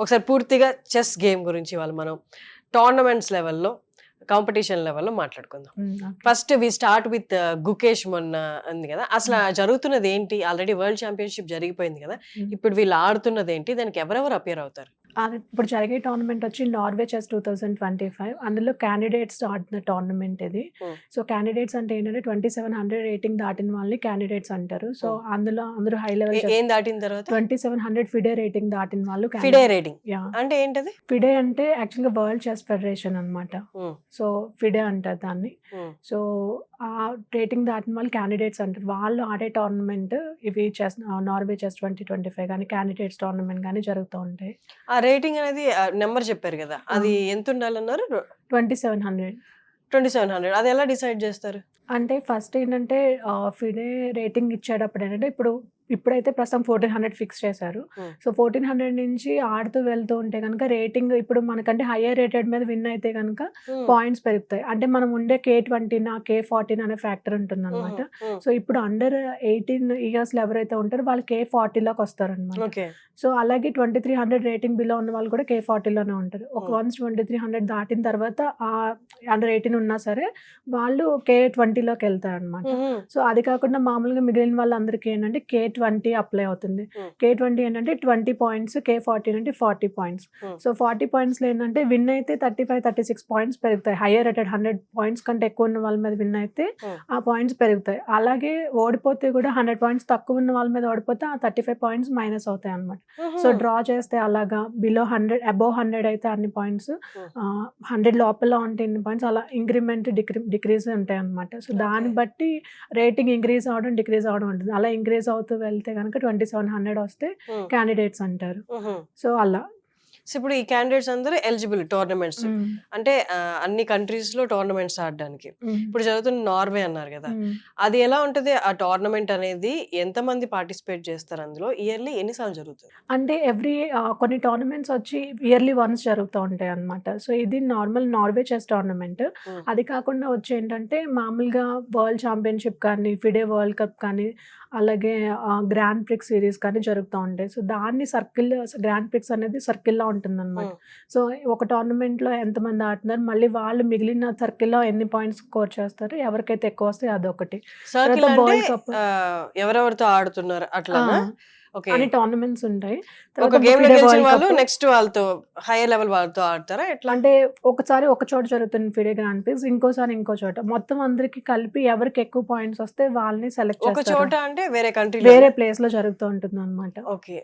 ఒకసారి పూర్తిగా chess game గురించి వాళ్ళు మనం టోర్నమెంట్స్ లెవెల్లో కాంపిటీషన్ లెవెల్లో మాట్లాడుకుందాం. First we start with Gukesh మొన్న ఉంది కదా, అసలు జరుగుతున్నది ఏంటి? ఆల్రెడీ వరల్డ్ ఛాంపియన్షిప్ జరిగిపోయింది కదా, ఇప్పుడు వీళ్ళు ఆడుతున్నది ఏంటి? దానికి ఎవరెవరు అపియర్ అవుతారు? అది ఇప్పుడు జరిగే టోర్నమెంట్ వచ్చి నార్వే చెస్ 2025. అందులో క్యాండిడేట్స్ ఆడుతున్న టోర్నమెంట్ ఇది. సో క్యాండిడేట్స్ అంటే ఏంటంటే 2700 రేటింగ్ దాటిన వాళ్ళని క్యాండిడేట్స్ అంటారు. సో అందులో అందరూ హై లెవెల్ ఏం దాటిన తర్వాత 2700 ఫిడే రేటింగ్ దాటిన వాళ్ళు ఫిడే రేటింగ్ అంటే ఏంటది? ఫిడే అంటే యాక్చువల్గా వరల్డ్ చెస్ ఫెడరేషన్ అన్నమాట. సో ఫిడే అంటారు దాన్ని. సో ఆ రేటింగ్ దాటిన వాళ్ళు క్యాండిడేట్స్ అంటారు. వాళ్ళు ఆడే టోర్నమెంట్ ఇవి చెస్ నార్వే చెస్ 2025 కానీ క్యాండిడేట్స్ టోర్నమెంట్ కానీ జరుగుతూ ఉంటాయి. ఆ రేటింగ్ అనేది నెంబర్ చెప్పారు కదా, అది ఎంత ఉండాలన్నారు? 2700. అది ఎలా డిసైడ్ చేస్తారు? అంటే ఫస్ట్ ఏంటంటే ఫిడే రేటింగ్ ఇచ్చేటప్పుడు ఏంటంటే ఇప్పుడైతే ప్రస్తుతం 1400 ఫిక్స్ చేశారు. సో 1400 నుంచి ఆడుతూ వెళ్తూ ఉంటే కనుక రేటింగ్ ఇప్పుడు మనకంటే హయ్యర్ రేటెడ్ మీద విన్ అయితే కనుక పాయింట్స్ పెరుగుతాయి. అంటే మనం ఉండే K20 K14 అనే ఫ్యాక్టర్ ఉంటుంది అనమాట. సో ఇప్పుడు అండర్ 18 ఇయర్స్ ఎవరైతే ఉంటారో వాళ్ళు K40లోకి వస్తారు అనమాట. సో అలాగే 2300 రేటింగ్ బిలో ఉన్న వాళ్ళు కూడా K40లోనే ఉంటారు. ఒక వన్స్ 2300 దాటిన తర్వాత అండర్ 18 ఉన్నా సరే వాళ్ళు K20లోకి వెళ్తారు అనమాట. సో అది కాకుండా మామూలుగా మిగిలిన వాళ్ళందరికీ ఏంటంటే K20 అప్లై అవుతుంది. K20 ఏంటంటే 20 పాయింట్స్, K14 అంటే 40 పాయింట్స్. సో 40 పాయింట్స్లో ఏంటంటే విన్ అయితే 35-36 పాయింట్స్ పెరుగుతాయి. హయ్యర్ రేటెడ్ 100 పాయింట్స్ కంటే ఎక్కువ ఉన్న వాళ్ళ మీద విన్ అయితే ఆ పాయింట్స్ పెరుగుతాయి. అలాగే ఓడిపోతే కూడా 100 పాయింట్స్ తక్కువ ఉన్న వాళ్ళ మీద ఓడిపోతే ఆ 35 పాయింట్స్ మైనస్ అవుతాయి అనమాట. సో డ్రా చేస్తే అలాగా బిలో 100 అబోవ్ 100 అయితే అన్ని పాయింట్స్, 100 లోపల ఉంటే ఇన్ని పాయింట్స్, అలా ఇంక్రిమెంట్ డిక్రీజ్ ఉంటాయి అనమాట. సో దాన్ని బట్టి రేటింగ్ ఇంక్రీజ్ అవడం డిక్రీజ్ అవడం ఉంటుంది. అలా ఇంక్రీజ్ అవుతూ వెళ్తే కనుక 2700 వస్తే క్యాండిడేట్స్ అంటారు. సో అలా ఇప్పుడు ఈ క్యాండిడేట్స్ అందరూ ఎలిజిబుల్ టోర్నమెంట్స్ అంటే అన్ని కంట్రీస్ లో టోర్నమెంట్స్ ఆడడానికి. ఇప్పుడు జరుగుతున్న నార్వే అన్నారు కదా, అది ఎలా ఉంటది? ఆ టోర్నమెంట్ అనేది ఎంత మంది పార్టిసిపేట్ చేస్తారు? అందులో ఇయర్లీ ఎన్నిసార్లు జరుగుతుంది? అంటే కొన్ని టోర్నమెంట్స్ వచ్చి ఇయర్లీ వన్స్ జరుగుతూ ఉంటాయి అన్నమాట. సో ఇది నార్మల్ నార్వే చెస్ టోర్నమెంట్. అది కాకుండా వచ్చి ఏంటంటే మామూలుగా వరల్డ్ ఛాంపియన్షిప్ కానీ, ఫిడే వరల్డ్ కప్ కానీ, అలాగే గ్రాండ్ ప్రిక్స్ సిరీస్ కానీ జరుగుతూ ఉంటాయి. సో దాన్ని గ్రాండ్ ప్రిక్స్ అనేది సర్కిల్లో ఉంటుంది అనమాట. సో ఒక టోర్నమెంట్లో ఎంతమంది ఆడుతున్నారు, మళ్ళీ వాళ్ళు మిగిలిన సర్కిల్లో ఎన్ని పాయింట్స్ స్కోర్ చేస్తారు, ఎవరికైతే ఎక్కువ వస్తే అదొకటి. వరల్డ్ కప్ ఎవరెవరితో ఆడుతున్నారు అట్లా అన్ని టోర్నమెంట్స్ ఉంటాయి. ఒక గేమ్ లో గెలిచిన వాళ్ళు నెక్స్ట్ వాళ్ళతో హైయర్ లెవెల్ వాళ్ళతో ఆడతారా ఎట్లా? అంటే ఒకసారి ఒక చోట జరుగుతుంది ఫిడే గ్రాండ్ ప్రిక్స్, ఇంకోసారి ఇంకో చోట, మొత్తం అందరికి కలిపి ఎవరికి ఎక్కువ పాయింట్స్ వస్తే వాళ్ళని సెలెక్ట్ చేస్తారు. ఒక చోట అంటే వేరే కంట్రీ వేరే ప్లేస్ లో జరుగుతూ ఉంటుంది అనమాట. ఓకే.